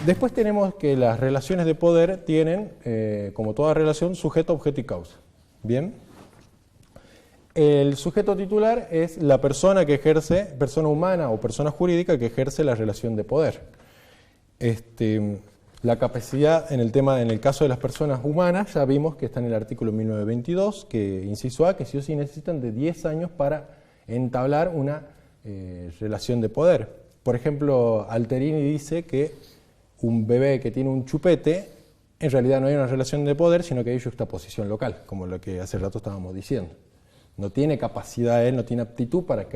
Después tenemos que las relaciones de poder tienen, como toda relación, sujeto, objeto y causa. ¿Bien? El sujeto titular es la persona que ejerce, persona humana o persona jurídica que ejerce la relación de poder. La capacidad en el caso de las personas humanas, ya vimos que está en el artículo 1922, que inciso A, que sí o sí necesitan de 10 años para entablar una relación de poder. Por ejemplo, Alterini dice que un bebé que tiene un chupete, en realidad no hay una relación de poder, sino que hay juxtaposición local, como lo que hace rato estábamos diciendo. No tiene capacidad él, no tiene aptitud para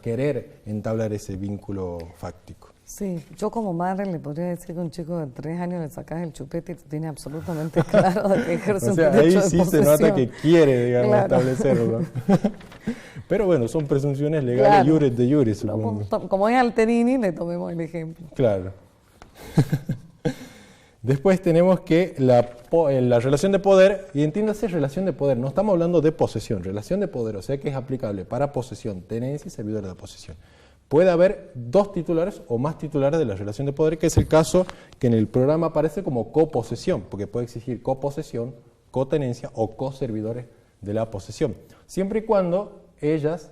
querer entablar ese vínculo fáctico. Sí, yo como madre le podría decir que a un chico de 3 años le sacas el chupete y te tiene absolutamente claro de que ejerce o sea, un derecho ahí sí de se posesión. nota que quiere, digamos, Claro. establecerlo. Pero bueno, son presunciones legales, Claro. iures de iures, supongo. Como es Alterini, le tomemos el ejemplo. Claro. Después tenemos que la relación de poder, y entiéndase relación de poder, no estamos hablando de posesión, relación de poder, o sea que es aplicable para posesión, tenencia y servidor de la posesión. Puede haber 2 titulares o más titulares de la relación de poder, que es el caso que en el programa aparece como coposesión, porque puede existir coposesión, cotenencia o coservidores de la posesión, siempre y cuando ellas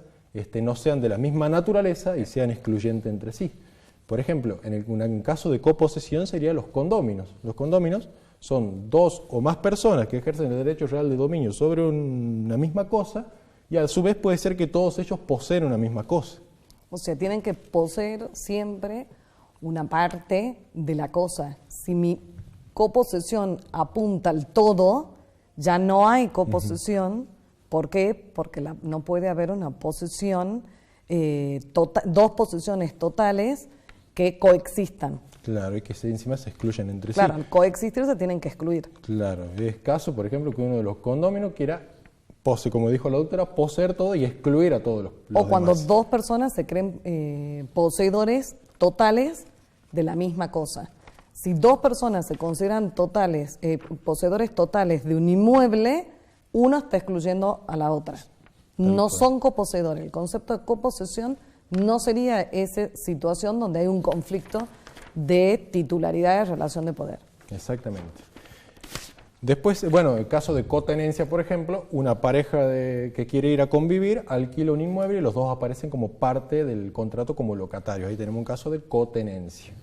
no sean de la misma naturaleza y sean excluyentes entre sí. Por ejemplo, en el caso de coposesión serían los condóminos. Los condóminos son 2 o más personas que ejercen el derecho real de dominio sobre una misma cosa, y a su vez puede ser que todos ellos poseen una misma cosa. O sea, tienen que poseer siempre una parte de la cosa. Si mi coposesión apunta al todo, ya no hay coposesión. ¿Por qué? Porque no puede haber una posesión, 2 posesiones totales que coexistan. Claro, y que encima se excluyen entre sí. Claro, al coexistir se tienen que excluir. Claro, es caso, por ejemplo, que uno de los condóminos quiera, como dijo la doctora, poseer todo y excluir a todos los O cuando demás. 2 personas se creen poseedores totales de la misma cosa. Si 2 personas se consideran poseedores totales de un inmueble, uno está excluyendo a la otra. No son coposeedores. El concepto de coposesión no sería esa situación donde hay un conflicto de titularidad de relación de poder. Exactamente. Después, bueno, el caso de cotenencia, por ejemplo, una pareja que quiere ir a convivir, alquila un inmueble y los dos aparecen como parte del contrato como locatarios. Ahí tenemos un caso de cotenencia.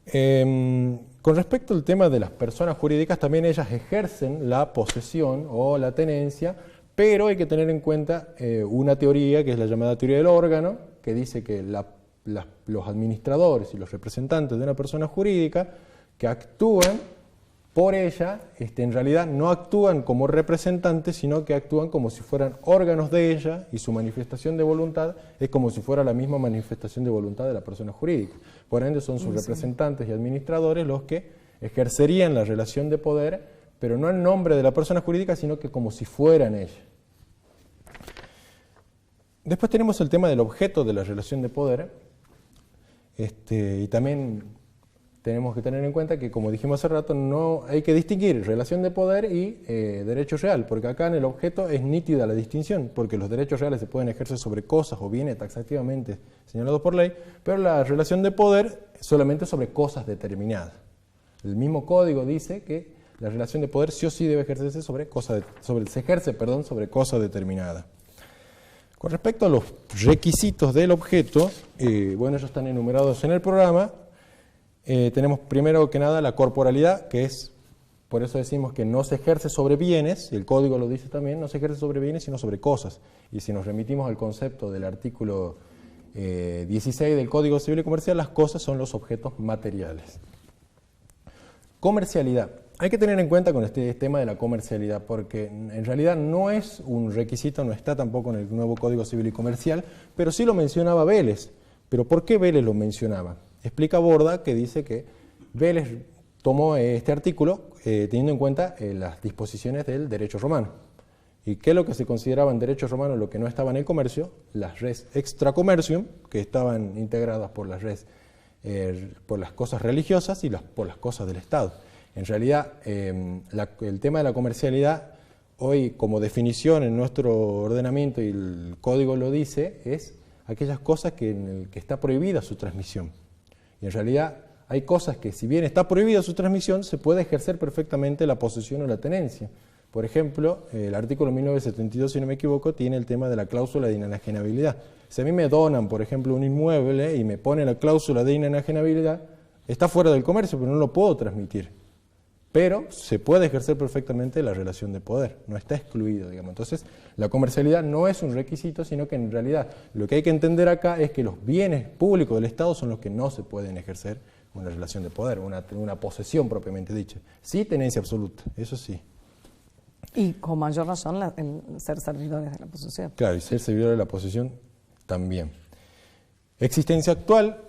Con respecto al tema de las personas jurídicas, también ellas ejercen la posesión o la tenencia, pero hay que tener en cuenta una teoría que es la llamada teoría del órgano, que dice que los administradores y los representantes de una persona jurídica que actúan por ella, en realidad no actúan como representantes, sino que actúan como si fueran órganos de ella, y su manifestación de voluntad es como si fuera la misma manifestación de voluntad de la persona jurídica. Por ende son sus representantes y administradores los que ejercerían la relación de poder, pero no en nombre de la persona jurídica, sino que como si fueran ella. Después tenemos el tema del objeto de la relación de poder, y también tenemos que tener en cuenta que, como dijimos hace rato, no hay que distinguir relación de poder y derecho real, porque acá en el objeto es nítida la distinción, porque los derechos reales se pueden ejercer sobre cosas o bienes taxativamente señalados por ley, pero la relación de poder solamente sobre cosas determinadas. El mismo código dice que la relación de poder sí o sí debe ejercerse sobre cosa determinada. Con respecto a los requisitos del objeto, bueno, ellos están enumerados en el programa. Tenemos primero que nada la corporalidad, que es, por eso decimos que no se ejerce sobre bienes, el código lo dice también, no se ejerce sobre bienes sino sobre cosas. Y si nos remitimos al concepto del artículo 16 del Código Civil y Comercial, las cosas son los objetos materiales. Comercialidad. Hay que tener en cuenta con este tema de la comercialidad, porque en realidad no es un requisito, no está tampoco en el nuevo Código Civil y Comercial, pero sí lo mencionaba Vélez. ¿Pero por qué Vélez lo mencionaba? Explica Borda que dice que Vélez tomó este artículo teniendo en cuenta las disposiciones del derecho romano. ¿Y qué es lo que se consideraba en derecho romano lo que no estaba en el comercio? Las res extracomercium, que estaban integradas por las res, por las cosas religiosas y por las cosas del Estado. En realidad, el tema de la comercialidad, hoy como definición en nuestro ordenamiento, y el código lo dice, es aquellas cosas en el que está prohibida su transmisión. Y en realidad hay cosas que, si bien está prohibida su transmisión, se puede ejercer perfectamente la posesión o la tenencia. Por ejemplo, el artículo 1972, si no me equivoco, tiene el tema de la cláusula de inenajenabilidad. Si a mí me donan, por ejemplo, un inmueble y me pone la cláusula de inenajenabilidad, está fuera del comercio, pero no lo puedo transmitir. Pero se puede ejercer perfectamente la relación de poder, no está excluido, digamos. Entonces, la comercialidad no es un requisito, sino que en realidad lo que hay que entender acá es que los bienes públicos del Estado son los que no se pueden ejercer una relación de poder, una posesión propiamente dicha. Sí, tenencia absoluta, eso sí. Y con mayor razón el ser servidores de la posesión. Claro, y ser servidor de la posesión también. Existencia actual,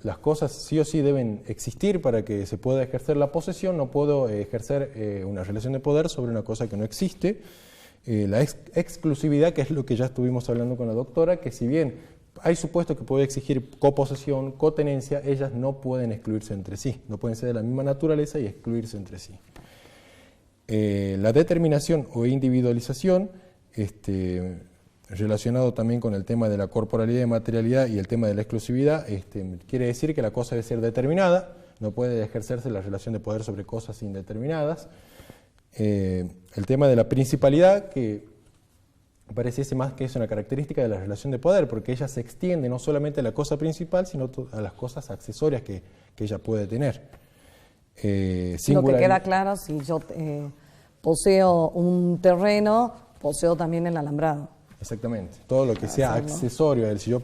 las cosas sí o sí deben existir para que se pueda ejercer la posesión. No puedo ejercer una relación de poder sobre una cosa que no existe. La exclusividad, que es lo que ya estuvimos hablando con la doctora, que si bien hay supuestos que puede exigir coposesión, cotenencia, ellas no pueden excluirse entre sí, no pueden ser de la misma naturaleza y excluirse entre sí. La determinación o individualización, relacionado también con el tema de la corporalidad y materialidad y el tema de la exclusividad, quiere decir que la cosa debe ser determinada, no puede ejercerse la relación de poder sobre cosas indeterminadas. El tema de la principalidad, que pareciese más que es una característica de la relación de poder, porque ella se extiende no solamente a la cosa principal, sino a las cosas accesorias que ella puede tener. Lo que queda claro, si yo poseo un terreno, poseo también el alambrado. Exactamente, todo lo que sea accesorio a él. Si yo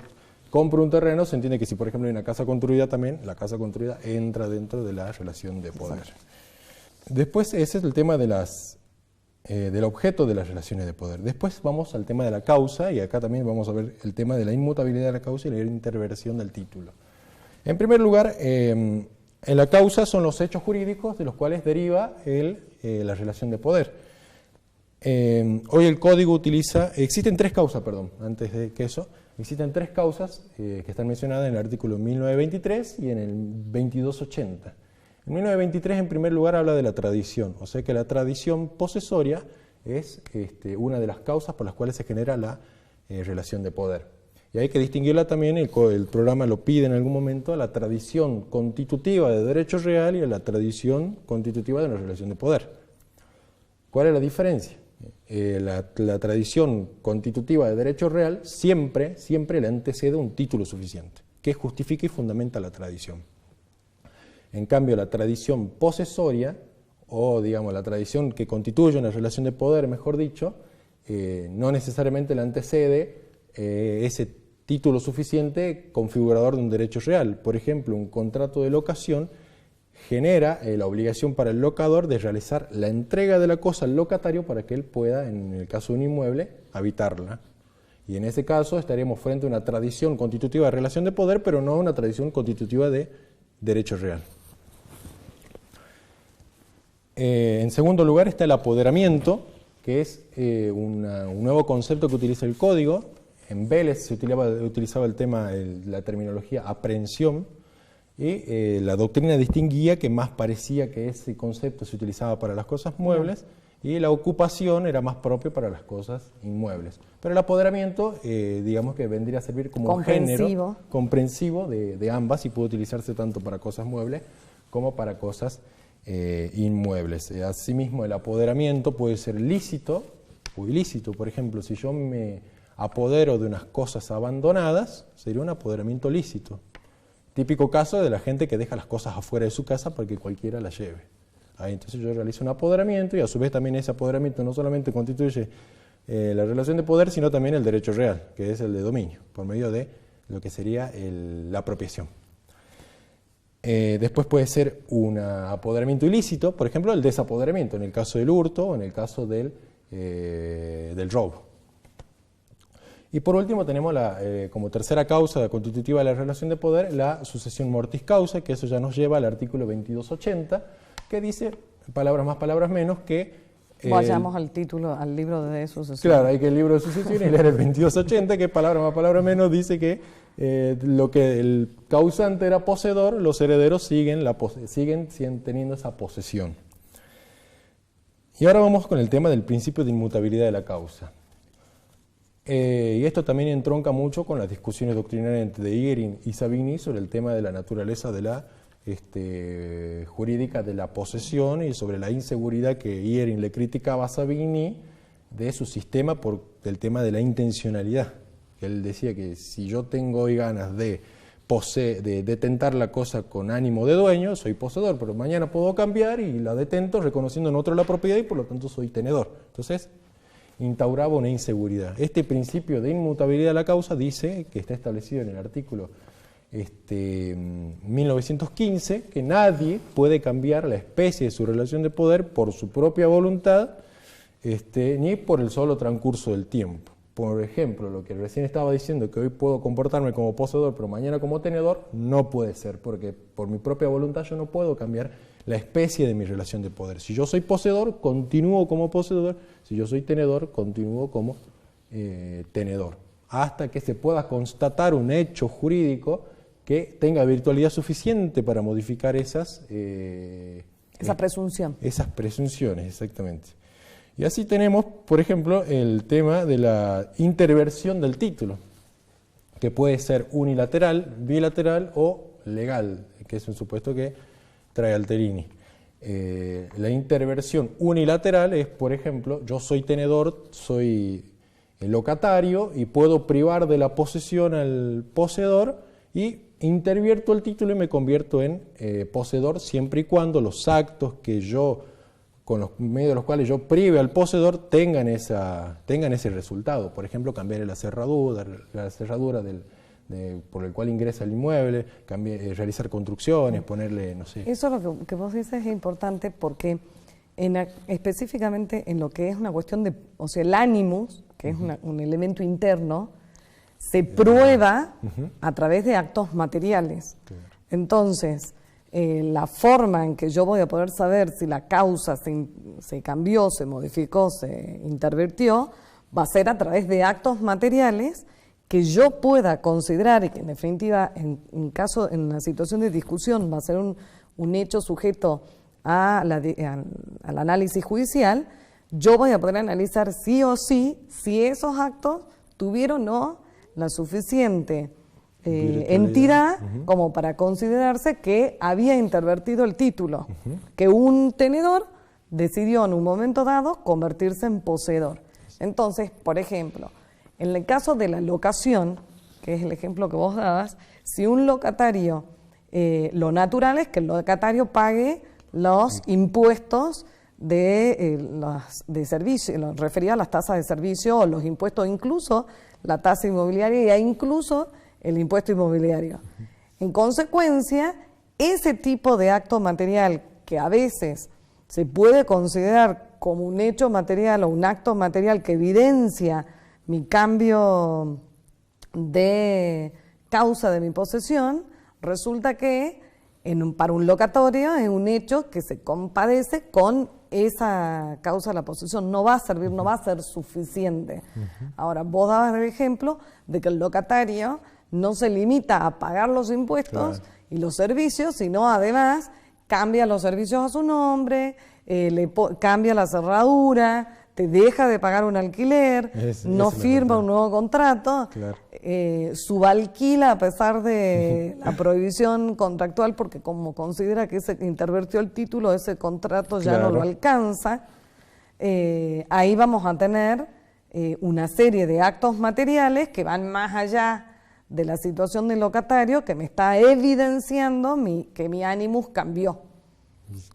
compro un terreno, se entiende que si por ejemplo hay una casa construida también, la casa construida entra dentro de la relación de poder. Exacto. Después ese es el tema de del objeto de las relaciones de poder. Después vamos al tema de la causa, y acá también vamos a ver el tema de la inmutabilidad de la causa y la interversión del título. En primer lugar, en la causa son los hechos jurídicos de los cuales deriva la relación de poder. Hoy el código existen tres causas, antes de que eso, existen tres causas que están mencionadas en el artículo 1923 y en el 2280. En 1923, en primer lugar, habla de la tradición, o sea que la tradición posesoria es una de las causas por las cuales se genera la relación de poder. Y hay que distinguirla también, el programa lo pide en algún momento, a la tradición constitutiva de derecho real y a la tradición constitutiva de una relación de poder. ¿Cuál es la diferencia? La tradición constitutiva de derecho real siempre le antecede un título suficiente, que justifica y fundamenta la tradición. En cambio, la tradición posesoria, o digamos la tradición que constituye una relación de poder, mejor dicho, no necesariamente le antecede ese título suficiente configurador de un derecho real. Por ejemplo, un contrato de locación genera la obligación para el locador de realizar la entrega de la cosa al locatario para que él pueda, en el caso de un inmueble, habitarla. Y en ese caso estaríamos frente a una tradición constitutiva de relación de poder, pero no una tradición constitutiva de derecho real. En segundo lugar está el apoderamiento, que es un nuevo concepto que utiliza el código. En Vélez se utilizaba el tema, la terminología aprehensión, y la doctrina distinguía que más parecía que ese concepto se utilizaba para las cosas muebles y la ocupación era más propio para las cosas inmuebles. Pero el apoderamiento, digamos que vendría a servir como un género comprensivo de ambas y puede utilizarse tanto para cosas muebles como para cosas inmuebles. Asimismo, el apoderamiento puede ser lícito o ilícito. Por ejemplo, si yo me apodero de unas cosas abandonadas, sería un apoderamiento lícito. Típico caso de la gente que deja las cosas afuera de su casa para que cualquiera las lleve. Entonces yo realizo un apoderamiento y a su vez también ese apoderamiento no solamente constituye la relación de poder, sino también el derecho real, que es el de dominio, por medio de lo que sería la apropiación. Después puede ser un apoderamiento ilícito, por ejemplo el desapoderamiento, en el caso del hurto o en el caso del robo. Y por último tenemos como tercera causa constitutiva de la relación de poder la sucesión mortis causa, que eso ya nos lleva al artículo 2280, que dice, palabras más, palabras menos, que... Vayamos al título, al libro de sucesión. Claro, hay que el libro de sucesión y leer el 2280, que palabras más, palabras menos, dice que lo que el causante era poseedor, los herederos siguen teniendo esa posesión. Y ahora vamos con el tema del principio de inmutabilidad de la causa. Y esto también entronca mucho con las discusiones doctrinarias de Higuerin y Savigny sobre el tema de la naturaleza de la jurídica de la posesión y sobre la inseguridad que Ihering le criticaba a Savigny de su sistema por el tema de la intencionalidad. Él decía que si yo tengo hoy ganas de detentar la cosa con ánimo de dueño, soy poseedor, pero mañana puedo cambiar y la detento reconociendo en otro la propiedad y por lo tanto soy tenedor. Entonces, instauraba una inseguridad. Este principio de inmutabilidad de la causa dice, que está establecido en el artículo 1915, que nadie puede cambiar la especie de su relación de poder por su propia voluntad, ni por el solo transcurso del tiempo. Por ejemplo, lo que recién estaba diciendo, que hoy puedo comportarme como poseedor, pero mañana como tenedor, no puede ser, porque por mi propia voluntad yo no puedo cambiar la especie de mi relación de poder. Si yo soy poseedor, continúo como poseedor; si yo soy tenedor, continúo como tenedor, hasta que se pueda constatar un hecho jurídico que tenga virtualidad suficiente para modificar esa presunción. Esas presunciones, exactamente. Y así tenemos, por ejemplo, el tema de la interversión del título, que puede ser unilateral, bilateral o legal, que es un supuesto que trae Alterini. La interversión unilateral es, por ejemplo, yo soy tenedor, soy locatario y puedo privar de la posesión al poseedor y intervierto el título y me convierto en poseedor siempre y cuando los actos que yo, con los medios de los cuales yo prive al poseedor, tengan ese resultado. Por ejemplo, cambiar la cerradura por el cual ingresa el inmueble, realizar construcciones, ponerle, no sé. Eso es lo que vos dices es importante porque específicamente en lo que es una cuestión de, o sea, el animus, que es un elemento interno, se prueba a través de actos materiales. Claro. Entonces, la forma en que yo voy a poder saber si la causa se cambió, se modificó, se intervirtió, va a ser a través de actos materiales que yo pueda considerar y que en definitiva en una situación de discusión va a ser un hecho sujeto al análisis judicial. Yo voy a poder analizar sí o sí si esos actos tuvieron o no la suficiente entidad como para considerarse que había intervertido el título, que un tenedor decidió en un momento dado convertirse en poseedor. Entonces, por ejemplo, en el caso de la locación, que es el ejemplo que vos dabas, si un locatario, lo natural es que el locatario pague los impuestos de servicio, lo refería a las tasas de servicio o los impuestos, incluso la tasa inmobiliaria e incluso el impuesto inmobiliario. En consecuencia, ese tipo de acto material que a veces se puede considerar como un hecho material o un acto material que evidencia mi cambio de causa de mi posesión, resulta que para un locatario es un hecho que se compadece con esa causa de la posesión. No va a servir, no va a ser suficiente. Ahora, vos dabas el ejemplo de que el locatario no se limita a pagar los impuestos y los servicios, sino además cambia los servicios a su nombre, cambia la cerradura, te deja de pagar un alquiler, no firma un nuevo contrato, subalquila a pesar de la prohibición contractual, porque como considera que se intervirtió el título, ese contrato ya no lo alcanza. Ahí vamos a tener una serie de actos materiales que van más allá de la situación del locatario, que me está evidenciando que mi animus cambió.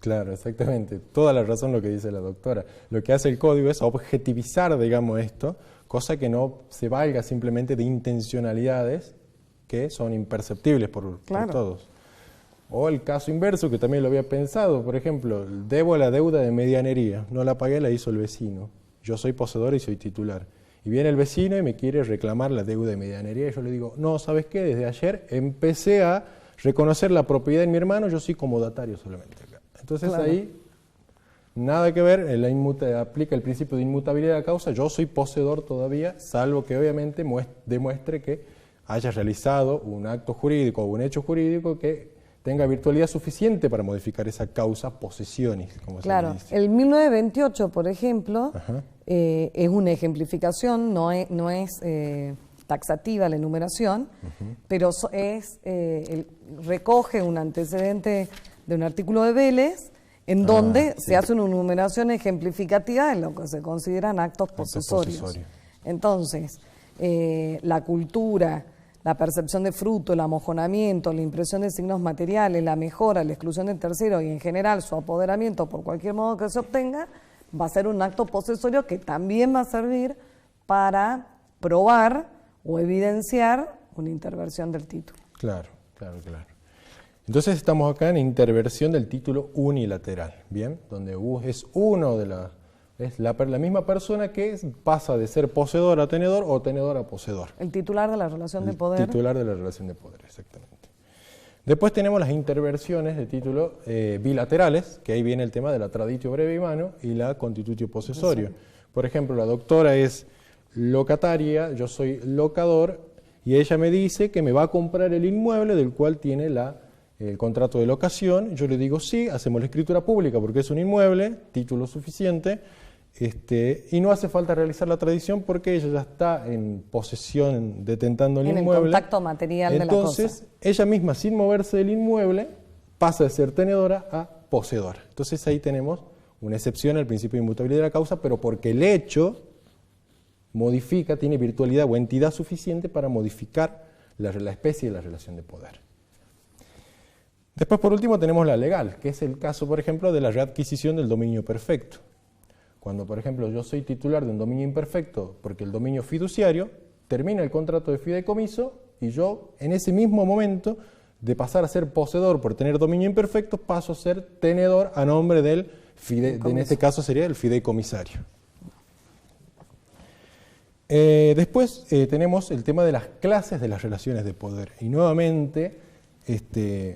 Claro, exactamente. Toda la razón lo que dice la doctora. Lo que hace el código es objetivizar, digamos, esto, cosa que no se valga simplemente de intencionalidades que son imperceptibles por todos. O el caso inverso, que también lo había pensado, por ejemplo, debo la deuda de medianería, no la pagué, la hizo el vecino. Yo soy poseedor y soy titular. Y viene el vecino y me quiere reclamar la deuda de medianería y yo le digo, no, ¿sabes qué? Desde ayer empecé a reconocer la propiedad de mi hermano, yo soy comodatario solamente acá. Entonces ahí, nada que ver, aplica el principio de inmutabilidad de la causa, yo soy poseedor todavía, salvo que obviamente demuestre que haya realizado un acto jurídico o un hecho jurídico que tenga virtualidad suficiente para modificar esa causa posesiones, como se dice. El 1928, por ejemplo, es una ejemplificación, no es taxativa la enumeración, pero recoge un antecedente de un artículo de Vélez en donde se hace una enumeración ejemplificativa de lo que se consideran actos posesorios. Entonces, la cultura, la percepción de fruto, el amojonamiento, la impresión de signos materiales, la mejora, la exclusión del tercero y en general su apoderamiento por cualquier modo que se obtenga, va a ser un acto posesorio que también va a servir para probar o evidenciar una interversión del título. Claro. Entonces estamos acá en interversión del título unilateral, ¿bien? Donde es uno de la misma persona que pasa de ser poseedor a tenedor o tenedor a poseedor. El titular de la relación de poder. El titular de la relación de poder, exactamente. Después tenemos las interversiones de título bilaterales, que ahí viene el tema de la traditio brevi mano y la constitutio posesorio. Por ejemplo, la doctora es locataria, yo soy locador, y ella me dice que me va a comprar el inmueble del cual tiene el contrato de locación. Yo le digo sí, hacemos la escritura pública porque es un inmueble, título suficiente, y no hace falta realizar la tradición porque ella ya está en posesión, detentando el inmueble. En el contacto material de la cosa. Entonces, ella misma, sin moverse del inmueble, pasa de ser tenedora a poseedora. Entonces ahí tenemos una excepción al principio de inmutabilidad de la causa, pero porque el hecho modifica, tiene virtualidad o entidad suficiente para modificar la especie de la relación de poder. Después, por último, tenemos la legal, que es el caso, por ejemplo, de la readquisición del dominio perfecto. Cuando, por ejemplo, yo soy titular de un dominio imperfecto porque el dominio fiduciario, termina el contrato de fideicomiso y yo, en ese mismo momento, de pasar a ser poseedor por tener dominio imperfecto, paso a ser tenedor a nombre del en este caso sería el fideicomisario. Después tenemos el tema de las clases de las relaciones de poder. Y nuevamente,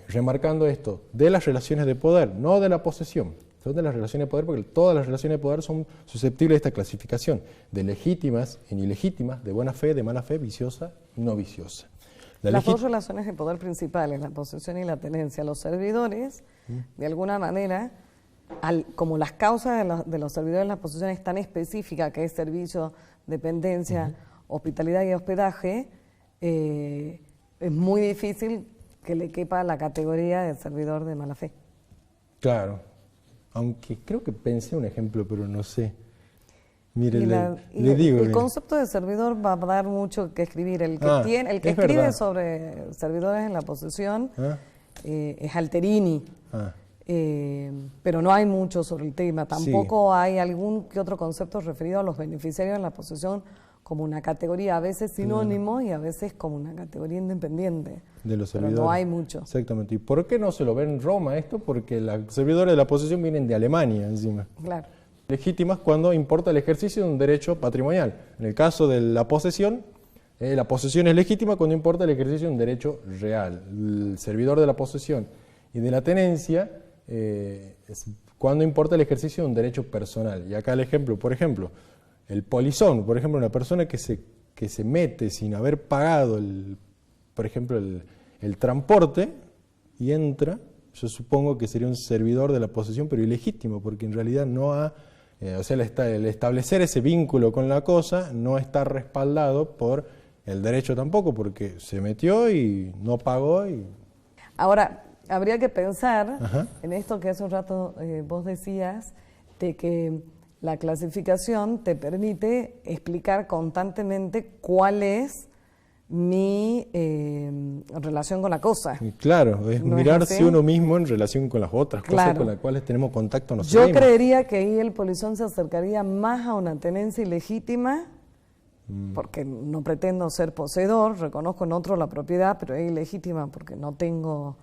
remarcando esto, de las relaciones de poder, no de la posesión. Son de las relaciones de poder porque todas las relaciones de poder son susceptibles de esta clasificación, de legítimas en ilegítimas, de buena fe, de mala fe, viciosa y no viciosa. Las dos relaciones de poder principales, la posesión y la tenencia, los servidores, de alguna manera, como las causas de los servidores en la posesión es tan específica, que es servicio, dependencia, hospitalidad y hospedaje, es muy difícil que le quepa la categoría de servidor de mala fe. Claro. Aunque creo que pensé un ejemplo, pero no sé. Mire, el concepto de servidor va a dar mucho que escribir. El que escribe sobre servidores en la posesión es Alterini, pero no hay mucho sobre el tema. Tampoco hay algún que otro concepto referido a los beneficiarios en la posesión como una categoría a veces sinónimo y a veces como una categoría independiente. De los servidores. Pero no hay mucho. Exactamente. ¿Y por qué no se lo ve en Roma esto? Porque los servidores de la posesión vienen de Alemania encima. Claro. Legítimas cuando importa el ejercicio de un derecho patrimonial. En el caso de la posesión es legítima cuando importa el ejercicio de un derecho real. El servidor de la posesión y de la tenencia es cuando importa el ejercicio de un derecho personal. Y acá el ejemplo, por ejemplo, el polizón, por ejemplo, una persona que se mete sin haber pagado, por ejemplo, el transporte y entra, yo supongo que sería un servidor de la posesión, pero ilegítimo, porque en realidad no ha, el establecer ese vínculo con la cosa no está respaldado por el derecho tampoco, porque se metió y no pagó. Ahora, habría que pensar en esto que hace un rato vos decías, de que la clasificación te permite explicar constantemente cuál es mi relación con la cosa. Claro, es ¿No mirarse es así? uno mismo en relación con las otras cosas con las cuales tenemos contacto nosotros. Yo creería que ahí el polizón se acercaría más a una tenencia ilegítima, porque no pretendo ser poseedor, reconozco en otro la propiedad, pero es ilegítima porque no tengo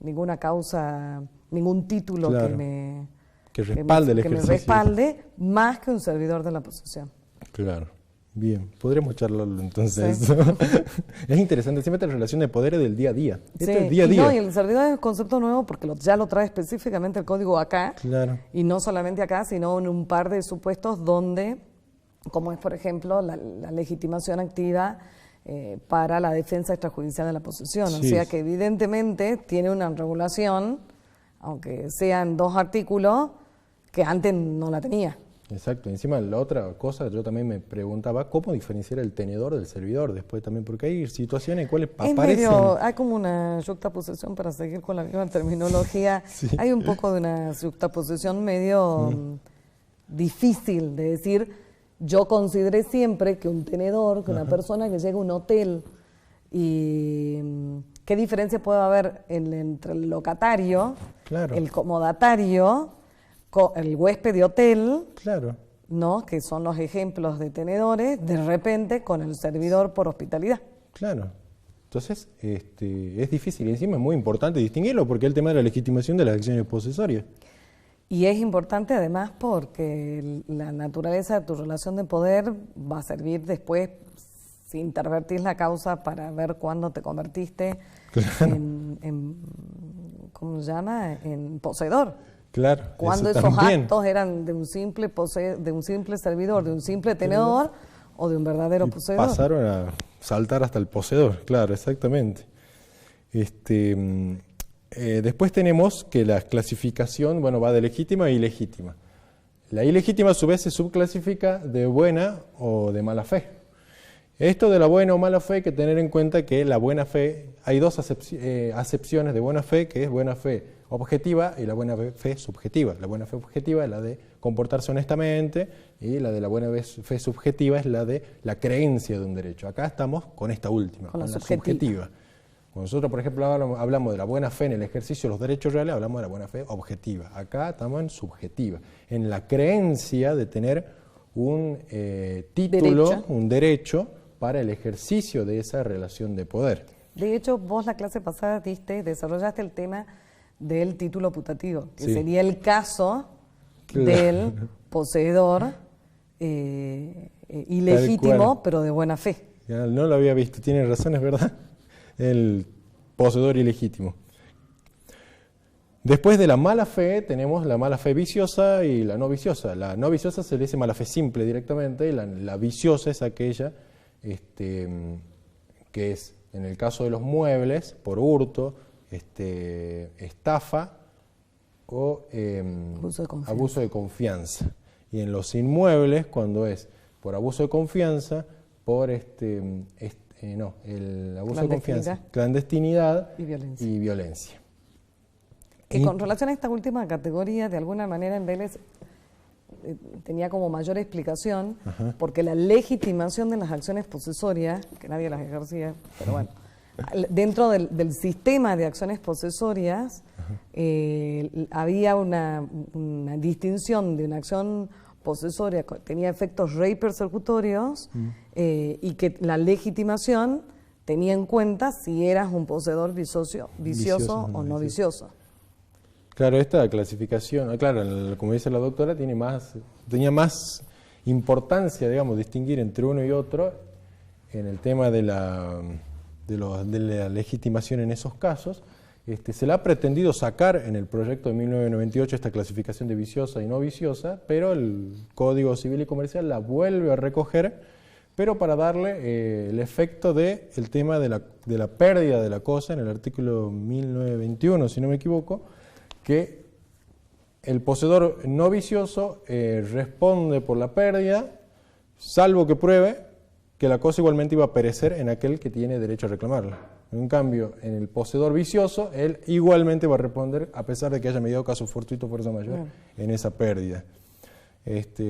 ninguna causa, ningún título que me respalde, más que un servidor de la posesión. Claro. Bien, podríamos charlarlo entonces. Sí. Es interesante, siempre la relación de poderes del día a día. Sí. Es día a día. Y el servidor es un concepto nuevo porque ya lo trae específicamente el código acá. Claro. Y no solamente acá, sino en un par de supuestos donde, como es por ejemplo la legitimación activa para la defensa extrajudicial de la posesión. Sí. O sea que evidentemente tiene una regulación, aunque sean 2 artículos, que antes no la tenía. Exacto. Encima, la otra cosa, yo también me preguntaba cómo diferenciar el tenedor del servidor después también, porque hay situaciones en las cuales aparecen... Hay como una yuxtaposición, para seguir con la misma terminología, Sí. hay un poco de una yuxtaposición medio difícil de decir, yo consideré siempre que un tenedor, que una persona que llega a un hotel, y qué diferencia puede haber entre el locatario, Claro. el comodatario, el huésped de hotel, Claro. ¿no? Que son los ejemplos de tenedores, de repente con el servidor por hospitalidad. Claro. Entonces, es difícil y encima es muy importante distinguirlo porque es el tema de la legitimación de las acciones posesorias. Y es importante además porque la naturaleza de tu relación de poder va a servir después, si intervertís la causa, para ver cuándo te convertiste ¿cómo se llama? En poseedor. Claro. Cuando eso esos también. actos eran de un simple servidor, de un simple tenedor o de un verdadero Y poseedor. pasaron a saltar hasta el poseedor, claro, exactamente. Después tenemos que la clasificación, bueno, va de legítima a ilegítima. La ilegítima a su vez se subclasifica de buena o de mala fe. Esto de la buena o mala fe hay que tener en cuenta que la buena fe, hay dos acepciones de buena fe, que es buena fe objetiva y la buena fe subjetiva. La buena fe objetiva es la de comportarse honestamente y la de la buena fe subjetiva es la de la creencia de un derecho. Acá estamos con esta última, Con la la subjetiva. subjetiva. Cuando nosotros, por ejemplo, hablamos de la buena fe en el ejercicio de los derechos reales, hablamos de la buena fe objetiva. Acá estamos en subjetiva, en la creencia de tener un título, un derecho para el ejercicio de esa relación de poder. De hecho, vos la clase pasada desarrollaste el tema del título putativo, que Sí. sería el caso Claro. del poseedor ilegítimo, pero de buena fe. Ya no lo había visto, tiene razón, es verdad. El poseedor ilegítimo. Después de la mala fe tenemos la mala fe viciosa y la no viciosa. La no viciosa se le dice mala fe simple directamente y la viciosa es aquella que es, en el caso de los muebles, por hurto, estafa o abuso de confianza. Y en los inmuebles, cuando es por abuso de confianza, por el abuso de confianza, clandestinidad y violencia. Que con relación a esta última categoría, de alguna manera en Vélez tenía como mayor explicación, porque la legitimación de las acciones posesorias, que nadie las ejercía, pero bueno, dentro del sistema de acciones posesorias había una distinción de una acción posesoria que tenía efectos rei persecutorios y que la legitimación tenía en cuenta si eras un poseedor vicioso o no vicioso. Claro, esta clasificación, claro, como dice la doctora, tenía más importancia, digamos, distinguir entre uno y otro en el tema de la legitimación en esos casos. Se le ha pretendido sacar en el proyecto de 1998 esta clasificación de viciosa y no viciosa, pero el Código Civil y Comercial la vuelve a recoger, pero para darle el efecto del tema de la pérdida de la cosa en el artículo 1921, si no me equivoco, que el poseedor no vicioso responde por la pérdida, salvo que pruebe que la cosa igualmente iba a perecer en aquel que tiene derecho a reclamarla. En cambio, en el poseedor vicioso, él igualmente va a responder a pesar de que haya mediado caso fortuito o fuerza mayor en esa pérdida.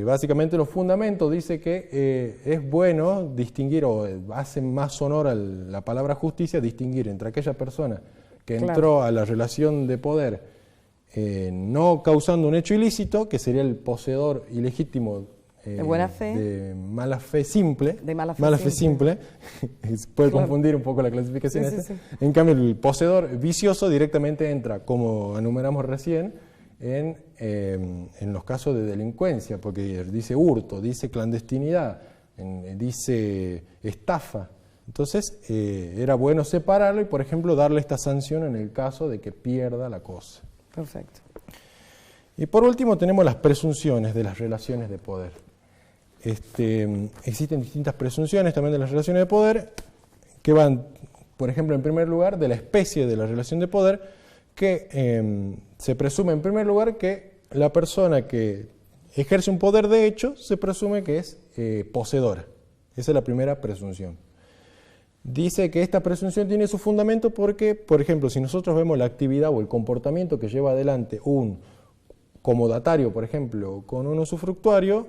Básicamente los fundamentos dice que es bueno distinguir, o hace más honor a la palabra justicia, distinguir entre aquella persona que entró a la relación de poder no causando un hecho ilícito, que sería el poseedor ilegítimo de buena fe, de mala fe simple, de mala fe simple. Puede confundir un poco la clasificación. Sí. En cambio, el poseedor vicioso directamente entra, como enumeramos recién, en los casos de delincuencia, porque dice hurto, dice clandestinidad, dice estafa. Entonces, era bueno separarlo y, por ejemplo, darle esta sanción en el caso de que pierda la cosa. Perfecto. Y por último tenemos las presunciones de las relaciones de poder. Existen distintas presunciones también de las relaciones de poder que van, por ejemplo, en primer lugar, de la especie de la relación de poder, que se presume en primer lugar que la persona que ejerce un poder de hecho, se presume que es poseedora. Esa es la primera presunción. Dice que esta presunción tiene su fundamento porque, por ejemplo, si nosotros vemos la actividad o el comportamiento que lleva adelante un comodatario, por ejemplo, con un usufructuario,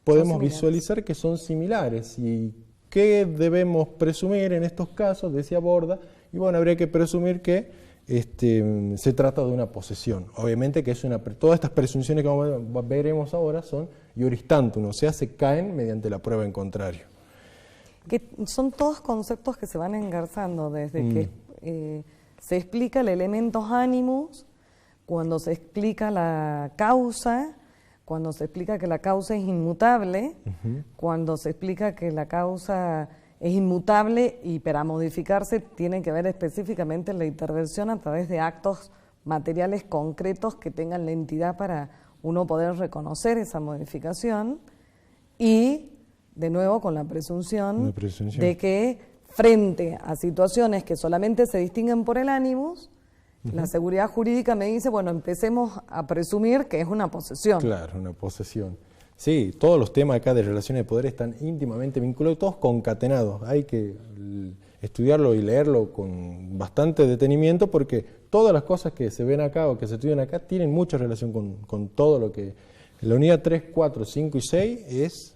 podemos visualizar que son similares. ¿Y qué debemos presumir en estos casos? Decía Borda, y bueno, habría que presumir que se trata de una posesión. Obviamente que es todas estas presunciones que veremos ahora son iuris tantum, o sea, se caen mediante la prueba en contrario. Que son todos conceptos que se van engarzando desde que se explica el elementos animus, cuando se explica la causa, cuando se explica que la causa es inmutable, cuando se explica que la causa es inmutable y para modificarse tiene que ver específicamente en la intervención a través de actos materiales concretos que tengan la entidad para uno poder reconocer esa modificación, y de nuevo con la presunción de que frente a situaciones que solamente se distinguen por el animus, la seguridad jurídica me dice, bueno, empecemos a presumir que es una posesión. Claro, una posesión. Sí, todos los temas acá de relaciones de poder están íntimamente vinculados, todos concatenados. Hay que estudiarlo y leerlo con bastante detenimiento porque todas las cosas que se ven acá o que se estudian acá tienen mucha relación con todo lo que... La unidad 3, 4, 5 y 6 es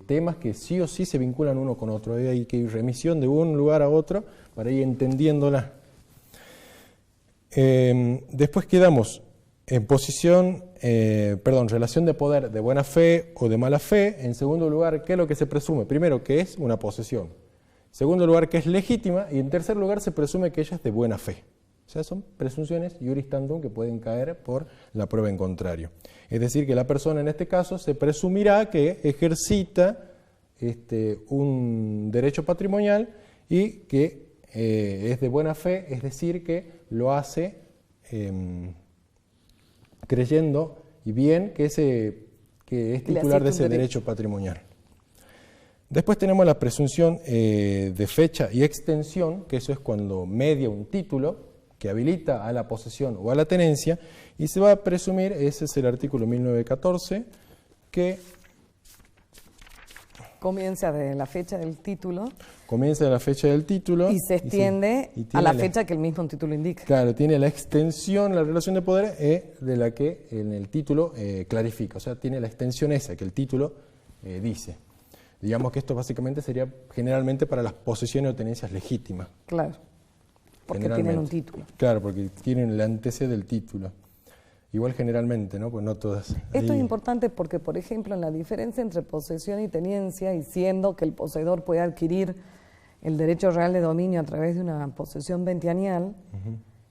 temas que sí o sí se vinculan uno con otro. Hay que ir remisión de un lugar a otro para ir entendiéndola. Después quedamos en relación de poder de buena fe o de mala fe. En segundo lugar, ¿qué es lo que se presume? Primero, que es una posesión. En segundo lugar, que es legítima. Y en tercer lugar, se presume que ella es de buena fe. O sea, son presunciones iuris tantum que pueden caer por la prueba en contrario. Es decir, que la persona en este caso se presumirá que ejercita un derecho patrimonial y que es de buena fe, es decir, que lo hace creyendo y bien que es titular de ese derecho patrimonial. Después tenemos la presunción de fecha y extensión, que eso es cuando media un título que habilita a la posesión o a la tenencia, y se va a presumir, ese es el artículo 1914, que comienza de la fecha del título. Comienza de la fecha del título. Y se extiende a la fecha que el mismo título indica. Claro, tiene la extensión, la relación de poder, de la que en el título clarifica. O sea, tiene la extensión esa que el título dice. Digamos que esto básicamente sería generalmente para las posesiones o tenencias legítimas. Claro, porque tienen un título. Claro, porque tienen el antecedente del título. Igual generalmente, ¿no? Pues no todas. Esto es importante porque, por ejemplo, en la diferencia entre posesión y tenencia, y siendo que el poseedor puede adquirir el derecho real de dominio a través de una posesión ventianial,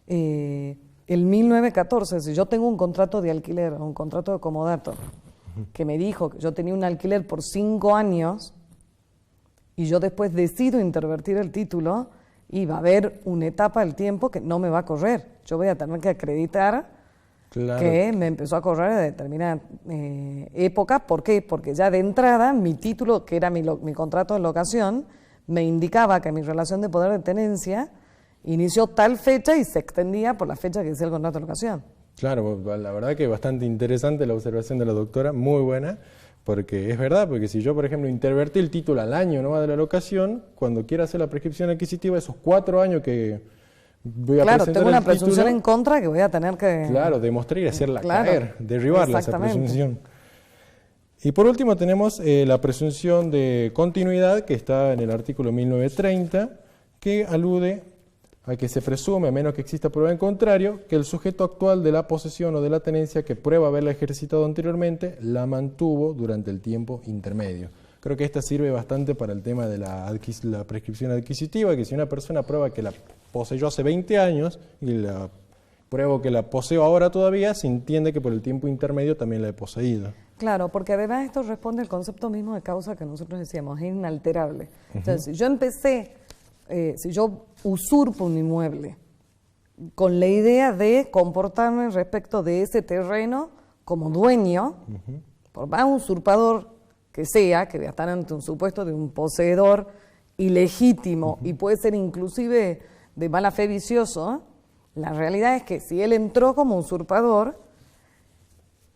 el 1914, si yo tengo un contrato de alquiler o un contrato de comodato que me dijo que yo tenía un alquiler por 5 años y yo después decido intervertir el título, y va a haber una etapa del tiempo que no me va a correr. Yo voy a tener que acreditar que me empezó a correr a determinada época. ¿Por qué? Porque ya de entrada mi título, que era mi contrato de locación, me indicaba que mi relación de poder de tenencia inició tal fecha y se extendía por la fecha que decía el contrato de locación. Claro, la verdad que es bastante interesante la observación de la doctora, muy buena, porque es verdad, porque si yo, por ejemplo, intervertí el título al año nomás de la locación, cuando quiera hacer la prescripción adquisitiva, esos 4 años que voy a presentar tengo una el presunción título, en contra que voy a tener que... Claro, demostrar y hacerla caer, derribarla esa presunción. Y por último tenemos la presunción de continuidad, que está en el artículo 1930, que alude a que se presume, a menos que exista prueba en contrario, que el sujeto actual de la posesión o de la tenencia que prueba haberla ejercitado anteriormente, la mantuvo durante el tiempo intermedio. Creo que esta sirve bastante para el tema de la prescripción adquisitiva, que si una persona prueba que la poseyó hace 20 años y la pruebo que la poseo ahora todavía, se entiende que por el tiempo intermedio también la he poseído. Claro, porque además esto responde al concepto mismo de causa que nosotros decíamos, es inalterable. Entonces, si yo si yo usurpo un inmueble con la idea de comportarme respecto de ese terreno como dueño, por más usurpador que sea, que voy a estar ante un supuesto de un poseedor ilegítimo y puede ser inclusive de mala fe vicioso, la realidad es que si él entró como usurpador,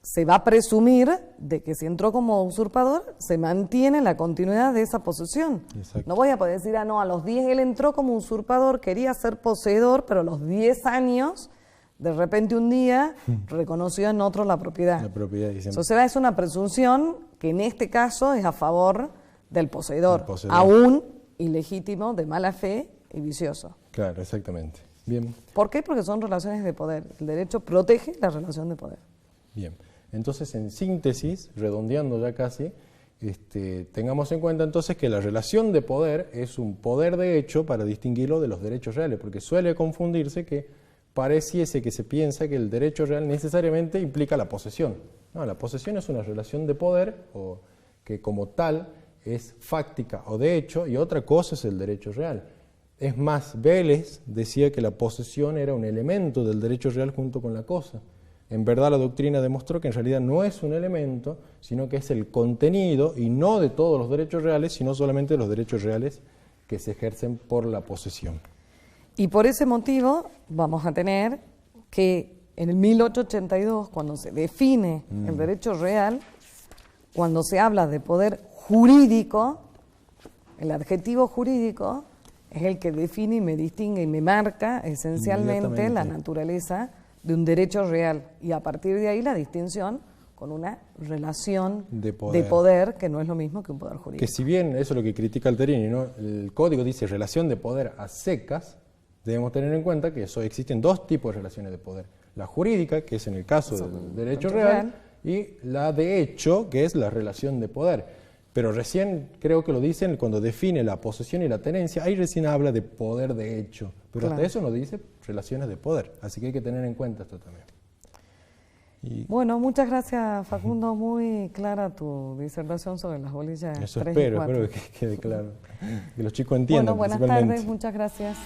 se va a presumir de que si entró como usurpador, se mantiene la continuidad de esa posesión. Exacto. No voy a poder decir, no, a los 10 él entró como usurpador, quería ser poseedor, pero a los 10 años, de repente un día, reconoció en otro la propiedad. La propiedad, y siempre. Entonces es una presunción que en este caso es a favor del poseedor, El poseedor. aún ilegítimo, de mala fe y vicioso. Claro, exactamente. Bien. ¿Por qué? Porque son relaciones de poder. El derecho protege la relación de poder. Bien. Entonces, en síntesis, redondeando ya casi, tengamos en cuenta entonces que la relación de poder es un poder de hecho para distinguirlo de los derechos reales, porque suele confundirse que pareciese que se piensa que el derecho real necesariamente implica la posesión. No, la posesión es una relación de poder o que como tal es fáctica o de hecho, y otra cosa es el derecho real. Es más, Vélez decía que la posesión era un elemento del derecho real junto con la cosa. En verdad la doctrina demostró que en realidad no es un elemento, sino que es el contenido, y no de todos los derechos reales, sino solamente de los derechos reales que se ejercen por la posesión. Y por ese motivo vamos a tener que en el 1882, cuando se define el derecho real, cuando se habla de poder jurídico, el adjetivo jurídico es el que define y me distingue y me marca esencialmente la naturaleza de un derecho real, y a partir de ahí la distinción con una relación de poder que no es lo mismo que un poder jurídico. Que si bien eso es lo que critica Alterini, ¿no? El código dice relación de poder a secas, debemos tener en cuenta que existen dos tipos de relaciones de poder. La jurídica, que es en el caso del derecho real, y la de hecho, que es la relación de poder. Pero recién creo que lo dicen cuando define la posesión y la tenencia, ahí recién habla de poder de hecho, pero hasta eso no dice relaciones de poder, así que hay que tener en cuenta esto también. Bueno, muchas gracias, Facundo, muy clara tu disertación sobre las bolillas. Eso 3 y 4. espero que quede claro, que los chicos entiendan. Bueno, buenas tardes, muchas gracias.